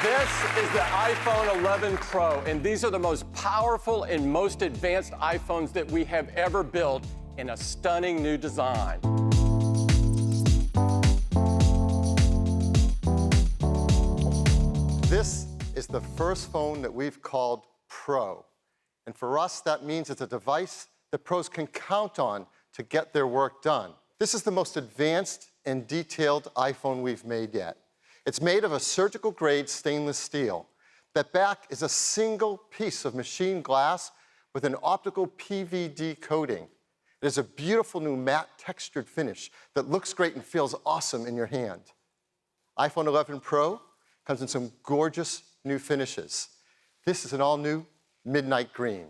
This is the iPhone 11 Pro, and these are the most powerful and most advanced iPhones that we have ever built in a stunning new design. This is the first phone that we've called Pro. And for us, that means it's a device that pros can count on to get their work done. This is the most advanced and detailed iPhone we've made yet. It's made of a surgical-grade stainless steel. That back is a single piece of machined glass with an optical PVD coating. It is a beautiful new matte textured finish that looks great and feels awesome in your hand. iPhone 11 Pro comes in some gorgeous new finishes. This is an all-new midnight green.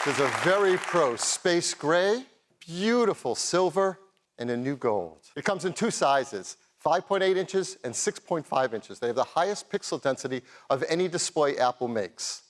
There's a very pro space gray, beautiful silver, and a new gold. It comes in two sizes, 5.8 inches and 6.5 inches. They have the highest pixel density of any display Apple makes.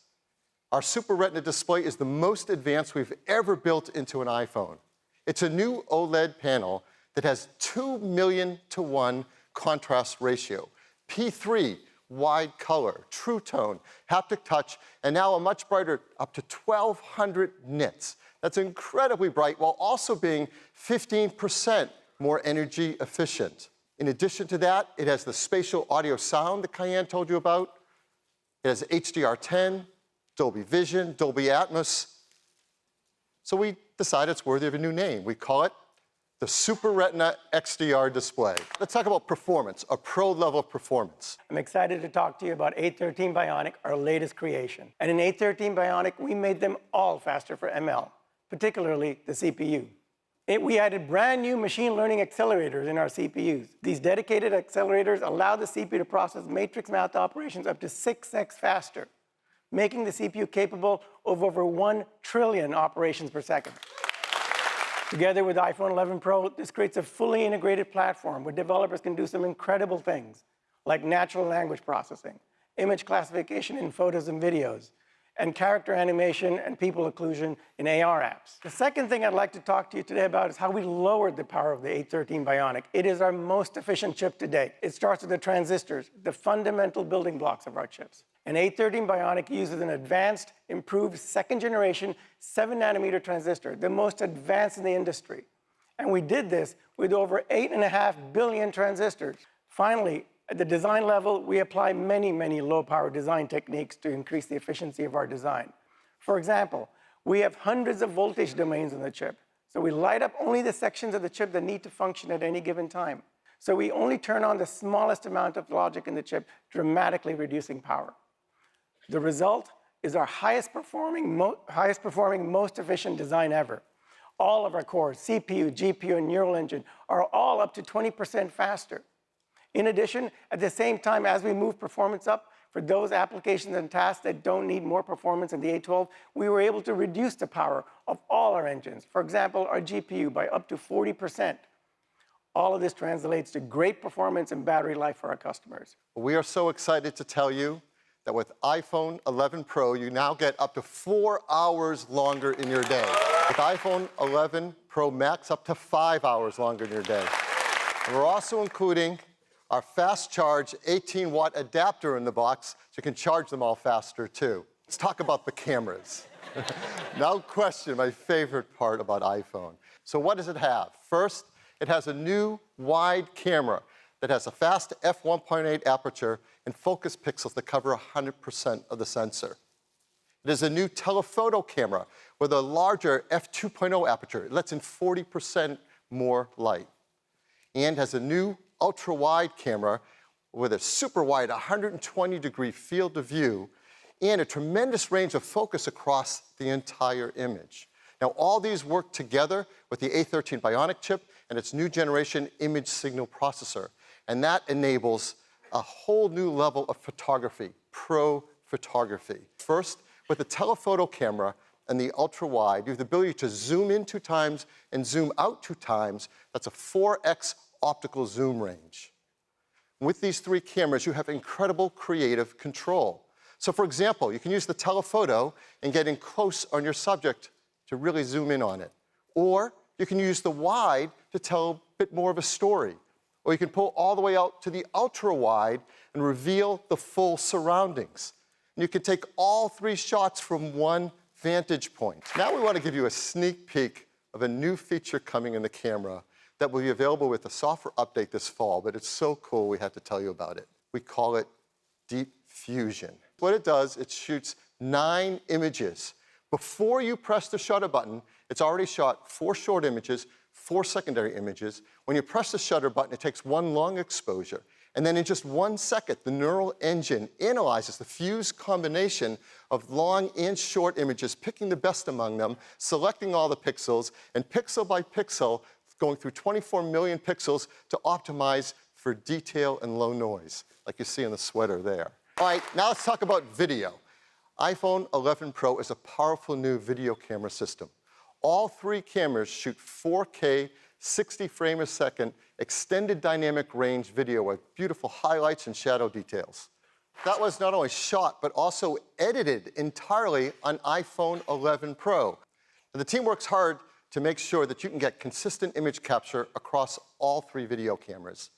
Our Super Retina display is the most advanced we've ever built into an iPhone. It's a new OLED panel that has 2,000,000:1 contrast ratio, P3 wide color, true tone, haptic touch, and now a much brighter, up to 1,200 nits. That's incredibly bright while also being 15% more energy efficient. In addition to that, it has the spatial audio sound that Cayenne told you about. It has HDR10, Dolby Vision, Dolby Atmos. So we decided it's worthy of a new name. We call it the Super Retina XDR display. Let's talk about performance, a pro-level performance. I'm excited to talk to you about 813 Bionic, our latest creation. And in 813 Bionic, we made them all faster for ML, particularly the CPU. We added brand new machine learning accelerators in our CPUs. These dedicated accelerators allow the CPU to process matrix math operations up to 6x faster, making the CPU capable of over 1 trillion operations per second. Together with iPhone 11 Pro, this creates a fully integrated platform where developers can do some incredible things, like natural language processing, image classification in photos and videos, and character animation and people occlusion in AR apps. The second thing I'd like to talk to you today about is how we lowered the power of the 813 Bionic. It is our most efficient chip to date. It starts with the transistors, the fundamental building blocks of our chips. An 813 Bionic uses an advanced, improved second-generation 7-nanometer transistor, the most advanced in the industry. And we did this with over 8.5 billion transistors. Finally, at the design level, we apply many low-power design techniques to increase the efficiency of our design. For example, we have hundreds of voltage domains in the chip, so we light up only the sections of the chip that need to function at any given time. So we only turn on the smallest amount of logic in the chip, dramatically reducing power. The result is our highest performing, most efficient design ever. All of our cores, CPU, GPU, and neural engine, are all up to 20% faster. In addition, at the same time as we move performance up, for those applications and tasks that don't need more performance in the 812, we were able to reduce the power of all our engines. For example, our GPU by up to 40%. All of this translates to great performance and battery life for our customers. We are so excited to tell you that with iPhone 11 Pro, you now get up to 4 hours longer in your day. With iPhone 11 Pro Max, up to 5 hours longer in your day. And we're also including our fast charge 18-watt adapter in the box, so you can charge them all faster too. Let's talk about the cameras. No question, my favorite part about iPhone. So what does it have? First, it has a new wide camera that has a fast f1.8 aperture and focus pixels that cover 100% of the sensor. It is a new telephoto camera with a larger f2.0 aperture. It lets in 40% more light. And has a new ultra-wide camera with a super wide 120-degree field of view and a tremendous range of focus across the entire image. Now, all these work together with the A13 Bionic chip and its new generation image signal processor. And that enables a whole new level of photography, pro photography. First, with the telephoto camera and the ultra-wide, you have the ability to zoom in 2 times and zoom out 2 times. That's a 4x optical zoom range. With these 3 cameras, you have incredible creative control. So for example, you can use the telephoto and get in close on your subject to really zoom in on it. Or you can use the wide to tell a bit more of a story. Or you can pull all the way out to the ultra-wide and reveal the full surroundings. And you can take all 3 shots from one vantage point. Now we want to give you a sneak peek of a new feature coming in the camera that will be available with a software update this fall, but it's so cool we had to tell you about it. We call it Deep Fusion. What it does, it shoots 9 images. Before you press the shutter button, it's already shot 4 short images, 4 secondary images. When you press the shutter button, it takes 1 long exposure. And then in just 1 second, the neural engine analyzes the fused combination of long and short images, picking the best among them, selecting all the pixels, and pixel by pixel, going through 24 million pixels to optimize for detail and low noise, like you see in the sweater there. All right, now let's talk about video. iPhone 11 Pro is a powerful new video camera system. All 3 cameras shoot 4K, 60 frames a second, extended dynamic range video with beautiful highlights and shadow details. That was not only shot, but also edited entirely on iPhone 11 Pro. And the team works hard to make sure that you can get consistent image capture across all 3 video cameras.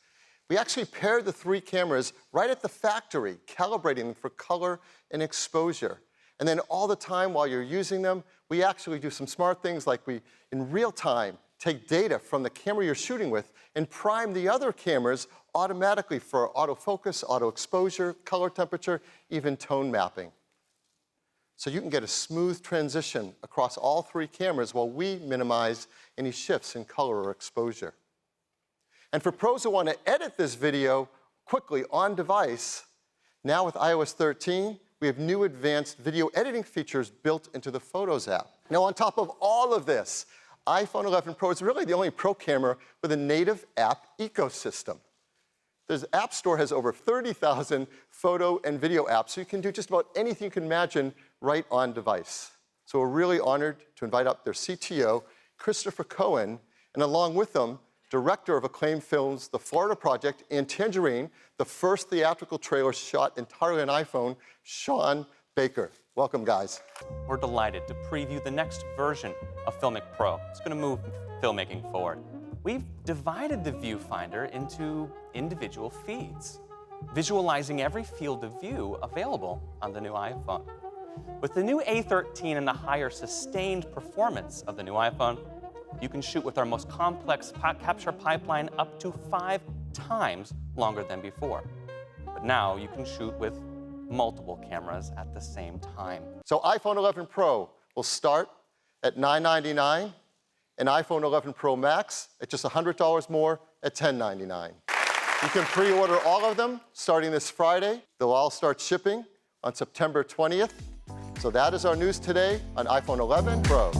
We actually paired the 3 cameras right at the factory, calibrating them for color and exposure. And then all the time while you're using them, we actually do some smart things like we, in real time, take data from the camera you're shooting with and prime the other cameras automatically for autofocus, auto exposure, color temperature, even tone mapping. So you can get a smooth transition across all 3 cameras while we minimize any shifts in color or exposure. And for pros who want to edit this video quickly on device, now with iOS 13, we have new advanced video editing features built into the Photos app. Now on top of all of this, iPhone 11 Pro is really the only Pro camera with a native app ecosystem. The App Store has over 30,000 photo and video apps, so you can do just about anything you can imagine right on device. So we're really honored to invite up their CTO, Christopher Cohen, and along with them, director of acclaimed films The Florida Project and Tangerine, the first theatrical trailer shot entirely on iPhone, Sean Baker. Welcome, guys. We're delighted to preview the next version of Filmic Pro. It's going to move filmmaking forward. We've divided the viewfinder into individual feeds, visualizing every field of view available on the new iPhone. With the new A13 and the higher sustained performance of the new iPhone, you can shoot with our most complex capture pipeline up to 5 times longer than before. But now you can shoot with multiple cameras at the same time. So iPhone 11 Pro will start at $999, and iPhone 11 Pro Max at just $100 more at $1099. You can pre-order all of them starting this Friday. They'll all start shipping on September 20th. So that is our news today on iPhone 11 Pro.